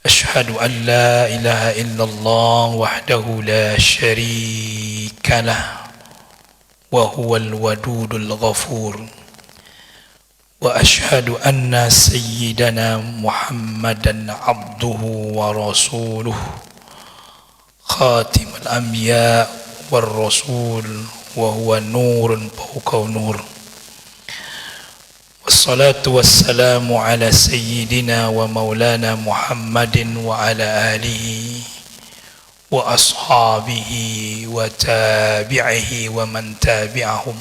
أشهد أن لا إله إلا الله وحده لا شريك له وهو الودود الغفور وأشهد أن سيدنا محمدا عبده ورسوله خاتم الأنبياء والرسول وهو نور فوق نور والصلاة والسلام على سيدنا ومولانا محمد وعلى آله وأصحابه وتابعه ومن تابعهم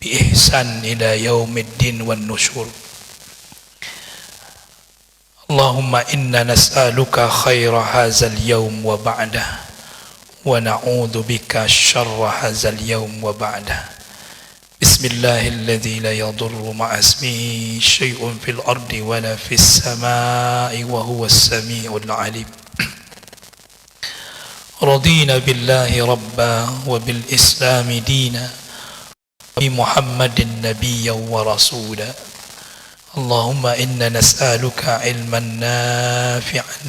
بإحسان إلى يوم الدين والنشور اللهم إنا نسألك خير هذا اليوم وبعده ونعوذ بك شر هذا اليوم وبعده بسم الله الذي لا يضر مع اسمه شيء في الأرض ولا في السماء وهو السميع العليم رضينا بالله ربا وبالإسلام دينا وبمحمد نبيا ورسولا اللهم إنا نسألك علما نافعا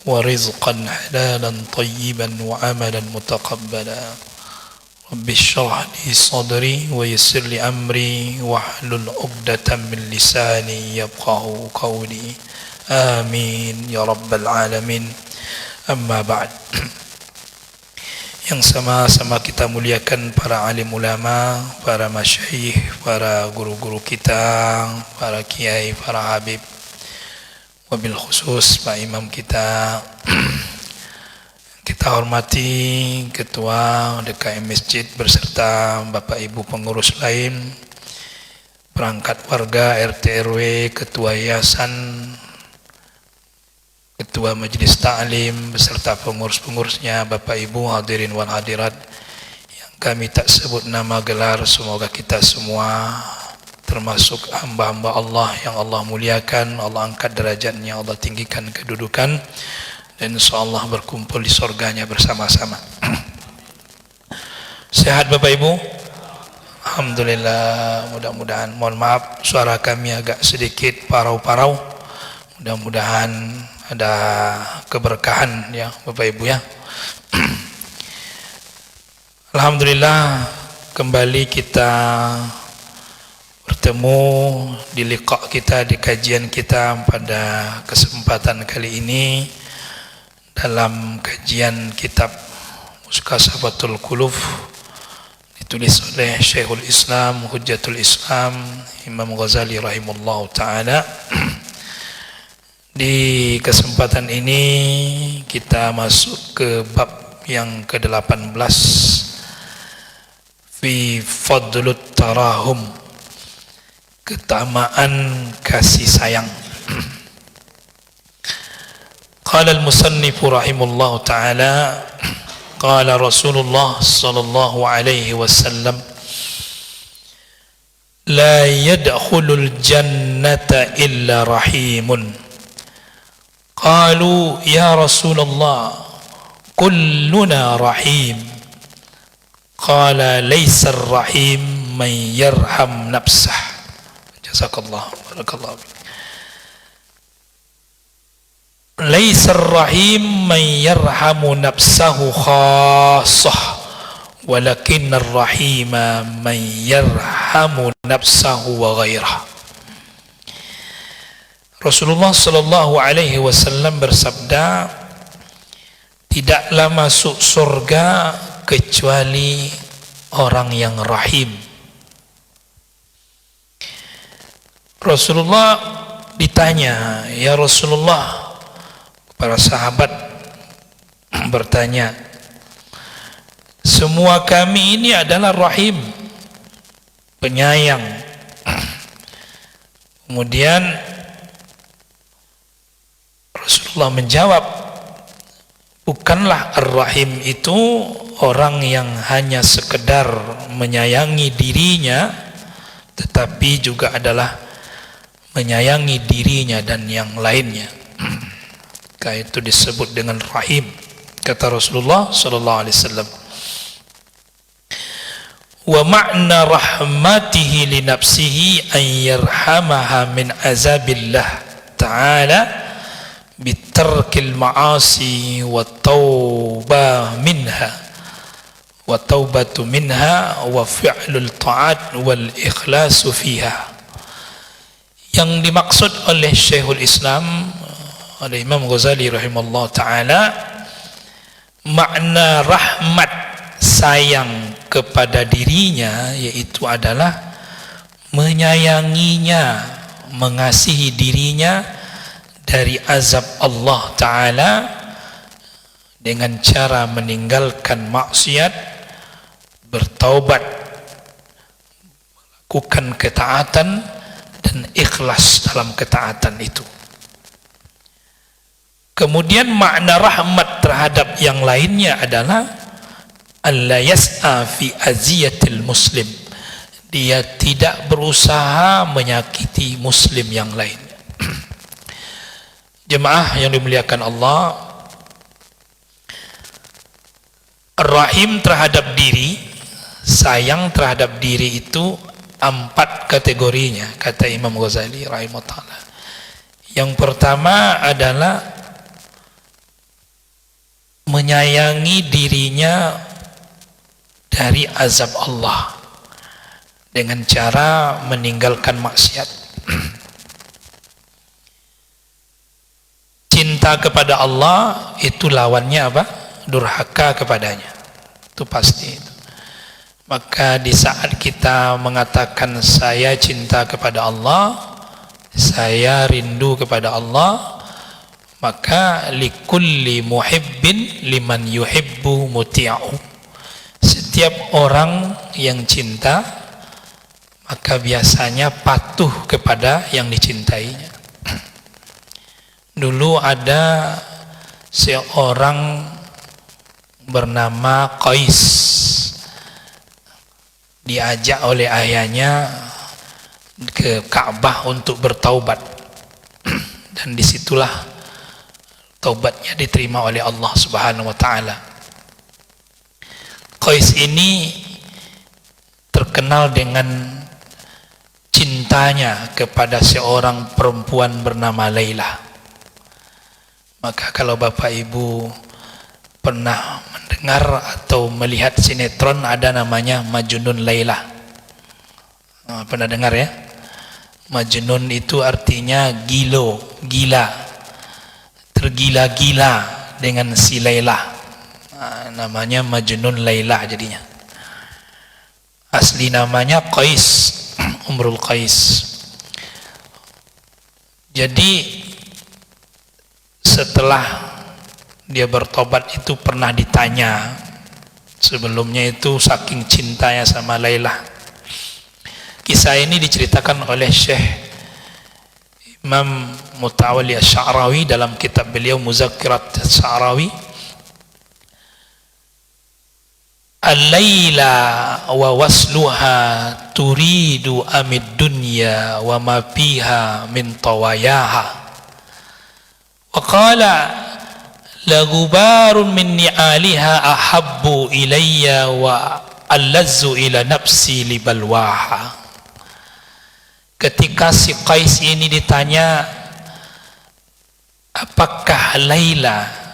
ورزقا حلالا طيبا وعملا متقبلا رب اشرح لي صدري ويسر لي أمري واحلل عقدة من لساني يفقهوا قولي آمين يا رب العالمين. Amma ba'd. Yang sama-sama kita muliakan para alim ulama, para masyayikh, para guru-guru kita, para kiai, para habib, wabil khusus Pak Imam kita. Kita hormati Ketua DKM Masjid beserta Bapak Ibu pengurus lain, perangkat warga RT RW, Ketua Yayasan, Ketua Majelis Ta'lim beserta pengurus-pengurusnya, Bapak Ibu hadirin wal hadirat yang kami tak sebut nama gelar, semoga kita semua termasuk hamba-hamba Allah yang Allah muliakan, Allah angkat derajatnya, Allah tinggikan kedudukan, dan insyaallah berkumpul di surganya bersama-sama. Sehat Bapak Ibu? Alhamdulillah, mudah-mudahan. Mohon maaf suara kami agak sedikit parau-parau. Mudah-mudahan ada keberkahan ya Bapak Ibu ya. Alhamdulillah kembali kita bertemu di liqa kita, di kajian kita pada kesempatan kali ini dalam kajian kitab Muskasabatul Qulub ditulis oleh Syekhul Islam Hujjatul Islam Imam Ghazali rahimahullah ta'ala. Di kesempatan ini kita masuk ke bab yang ke-18 fi fadlut tarahum, keutamaan kasih sayang. Qala al-musannif rahimahullah ta'ala qala Rasulullah sallallahu alaihi wasallam la yadkhulul jannata illa rahimun. Qalu ya Rasulullah kulluna rahim. Qala laysa ar-rahim man yarham nafsah. Jazakallah, barakallahu fiik. Laysa ar-rahim man yarhamu nafsahu khassah walakin ar-rahima man yarhamu nafsahu wa ghairah. Rasulullah sallallahu alaihi wasallam bersabda, tidaklah masuk surga kecuali orang yang rahim. Rasulullah ditanya, ya Rasulullah, para sahabat bertanya, semua kami ini adalah rahim, penyayang. Kemudian Rasulullah menjawab, bukanlah ar-rahim itu orang yang hanya sekedar menyayangi dirinya, tetapi juga adalah menyayangi dirinya dan yang lainnya. Itu disebut dengan rahim, kata Rasulullah sallallahu alaihi wasallam. Wa ma'na rahmatihi li nafsihi an yarhamaha min azabillah ta'ala bitarkil ma'asi wa taubah minha wa taubatu minha wa fi'lul ta'at wal ikhlasu fiha. Yang dimaksud oleh Syekhul Islam, oleh Imam Ghazali rahimahullah ta'ala, makna rahmat sayang kepada dirinya yaitu adalah menyayanginya, mengasihi dirinya dari azab Allah Ta'ala dengan cara meninggalkan maksiat, bertaubat, melakukan ketaatan dan ikhlas dalam ketaatan itu. Kemudian makna rahmat terhadap yang lainnya adalah alla yas'a fi aziyatil muslim, dia tidak berusaha menyakiti muslim yang lain. Jemaah yang dimuliakan Allah, rahim terhadap diri, sayang terhadap diri itu 4 kategorinya, kata Imam Ghazali rahimahullah. Yang pertama adalah menyayangi dirinya dari azab Allah dengan cara meninggalkan maksiat. Cinta kepada Allah itu lawannya apa? Durhaka kepadanya. Itu pasti itu. Maka di saat kita mengatakan saya cinta kepada Allah, saya rindu kepada Allah, maka likulli muhibbin liman yuhibbu muti'u. Setiap orang yang cinta maka biasanya patuh kepada yang dicintainya. Dulu ada seorang bernama Qais, diajak oleh ayahnya ke Ka'bah untuk bertaubat, dan disitulah taubatnya diterima oleh Allah Subhanahu wa ta'ala. Qais ini terkenal dengan cintanya kepada seorang perempuan bernama Laila. Maka kalau Bapak Ibu pernah mendengar atau melihat sinetron, ada namanya Majnun Laila. Pernah dengar ya? Majnun itu artinya gila, tergila-gila dengan si Laila. Namanya Majnun Laila jadinya. Asli namanya Qais, Umrul Qais. Jadi setelah dia bertobat itu pernah ditanya, sebelumnya itu saking cintanya sama Laila. Kisah ini diceritakan oleh Syekh Imam Mutawalli Asy-Sya'rawi dalam kitab beliau Muzakkirat Asy-Sya'rawi. Al-laila wa wasluha turidu amid dunya wa ma fiha min tawayaha. Wa qala la gubarun min ni'aliha ahabbu ilayya wa allazzu ila nafsi libalwaha. Ketika si Qais ini ditanya, apakah Laila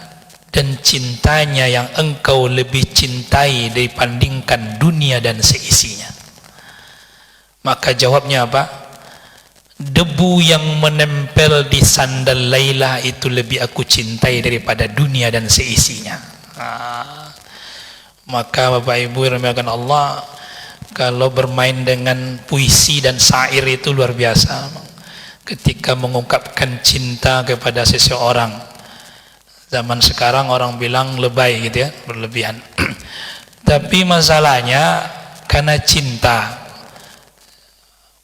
dan cintanya yang engkau lebih cintai dibandingkan dunia dan seisinya? Maka jawabnya apa? Debu yang menempel di sandal Laila itu lebih aku cintai daripada dunia dan seisinya. Maka Bapak Ibu yang dimuliakan Allah, kalau bermain dengan puisi dan syair itu luar biasa. Ketika mengungkapkan cinta kepada seseorang, zaman sekarang orang bilang lebay gitu ya, berlebihan. Tapi masalahnya karena cinta.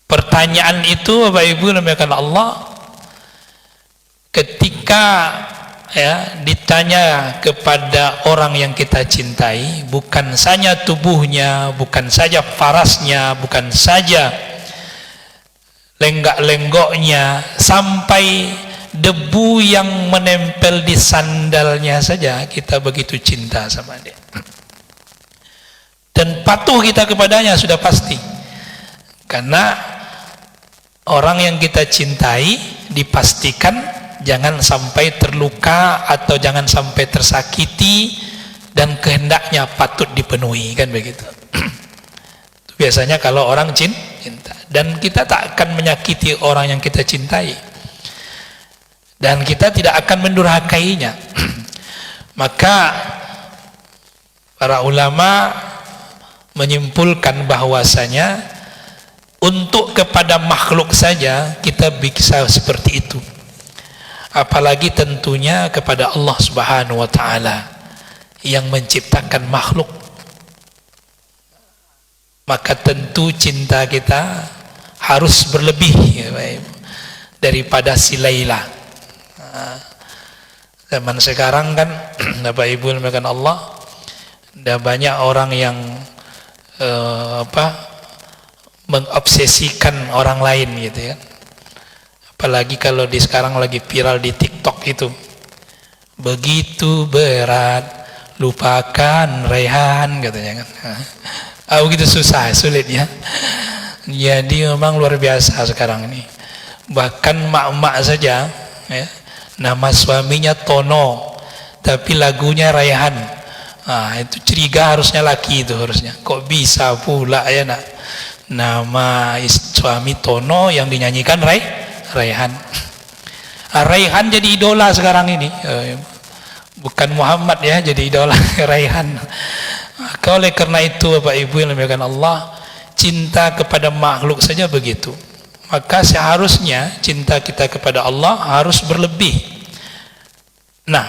Pertanyaan itu Bapak Ibu dimuliakan Allah, ketika ya ditanya kepada orang yang kita cintai, bukan saja tubuhnya, bukan saja farasnya, bukan saja lenggak-lenggoknya, sampai debu yang menempel di sandalnya saja kita begitu cinta sama dia, dan patuh kita kepadanya sudah pasti. Karena orang yang kita cintai dipastikan jangan sampai terluka atau jangan sampai tersakiti, dan kehendaknya patut dipenuhi, kan begitu. Itu biasanya kalau orang cinta, dan kita tak akan menyakiti orang yang kita cintai, dan kita tidak akan mendurhakainya. Maka para ulama menyimpulkan bahwasanya untuk kepada makhluk saja kita bisa seperti itu, apalagi tentunya kepada Allah Subhanahu wa taala yang menciptakan makhluk. Maka tentu cinta kita harus berlebih, ya Bapak Ibu, daripada si Laila. Zaman sekarang kan Bapak Ibu dimuliakan Allah, ada banyak orang yang mengobsesikan orang lain gitu ya. Apalagi kalau di sekarang lagi viral di TikTok itu, begitu berat lupakan Raihan katanya kan. Begitu sulit ya. Jadi memang luar biasa sekarang ini. Bahkan mak-mak saja ya, nama suaminya Tono tapi lagunya Raihan. Itu curiga, harusnya laki itu harusnya. Kok bisa pula ya nak, nama suami Tono yang dinyanyikan Raihan. Raihan jadi idola sekarang ini. Bukan Muhammad ya, jadi idola Raihan. Maka oleh karena itu Bapak Ibu yang dimuliakan Allah, cinta kepada makhluk saja begitu. Maka seharusnya cinta kita kepada Allah harus berlebih. Nah,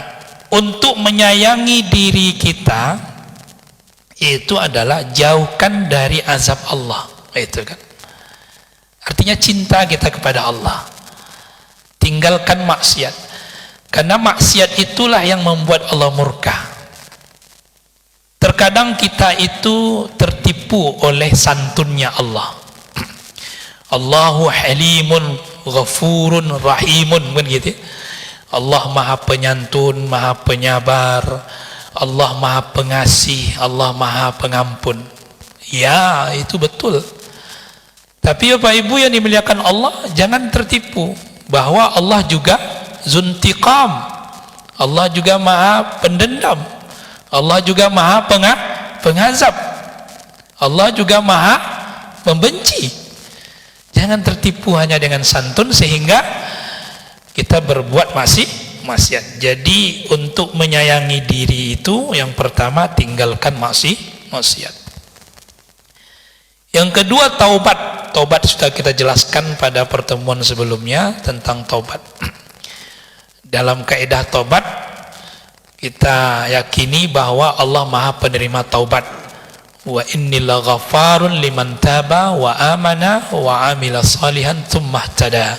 untuk menyayangi diri kita itu adalah jauhkan dari azab Allah. Itu kan. Artinya cinta kita kepada Allah. Tinggalkan maksiat. Karena maksiat itulah yang membuat Allah murka. Terkadang kita itu tertipu oleh santunnya Allah. Allahu halimun ghafurun rahimun, kan gitu. Allah maha penyantun, maha penyabar, Allah maha pengasih, Allah maha pengampun. Ya, itu betul. Tapi Bapak Ibu yang dimuliakan Allah, jangan tertipu bahwa Allah juga zuntiqam, Allah juga maha pendendam, Allah juga maha pengazab, Allah juga maha membenci. Jangan tertipu hanya dengan santun sehingga kita berbuat maksiat. Jadi untuk menyayangi diri itu yang pertama tinggalkan maksiat. Yang kedua taubat. Taubat sudah kita jelaskan pada pertemuan sebelumnya tentang taubat. Dalam kaidah taubat kita yakini bahwa Allah Maha penerima taubat. Wa innil ghafarun liman taba wa amana wa amila salihan tsumma ihtada.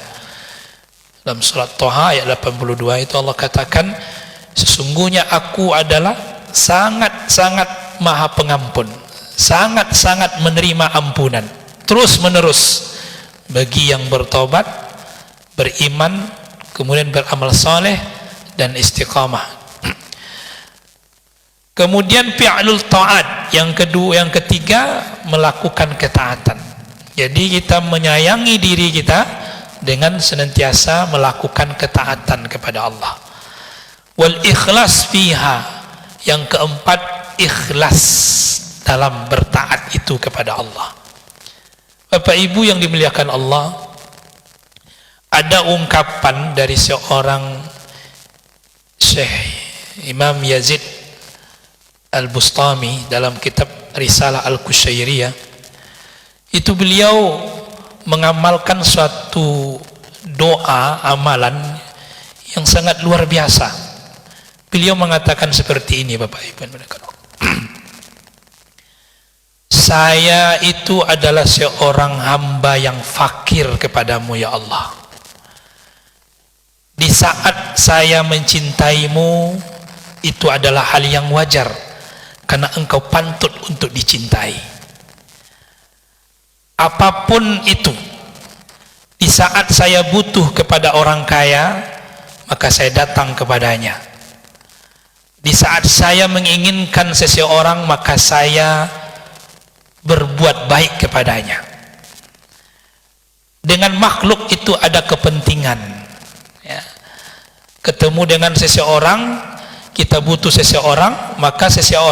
Dalam surat Thaha ayat 82 itu Allah katakan, sesungguhnya aku adalah sangat-sangat Maha pengampun, sangat-sangat menerima ampunan terus menerus bagi yang bertobat, beriman, kemudian beramal saleh dan istiqamah. Kemudian fi'lul ta'at, yang ketiga melakukan ketaatan. Jadi kita menyayangi diri kita dengan senantiasa melakukan ketaatan kepada Allah. Wal ikhlas fiha, yang keempat ikhlas dalam bertaat itu kepada Allah. Bapak Ibu yang dimuliakan Allah, ada ungkapan dari seorang Syekh Imam Yazid Al-Bustami dalam kitab Risalah Al-Kusyairiyah. Itu beliau mengamalkan suatu doa amalan yang sangat luar biasa. Beliau mengatakan seperti ini, Bapak Ibu. Saya itu adalah seorang hamba yang fakir kepadamu ya Allah. Di saat saya mencintaimu, itu adalah hal yang wajar, karena engkau pantut untuk dicintai. Apapun itu, di saat saya butuh kepada orang kaya, maka saya datang kepadanya. Di saat saya menginginkan seseorang, maka saya berbuat baik kepadanya. Dengan makhluk itu ada kepentingan ya. ketemu dengan seseorang, kita butuh seseorang, maka seseorang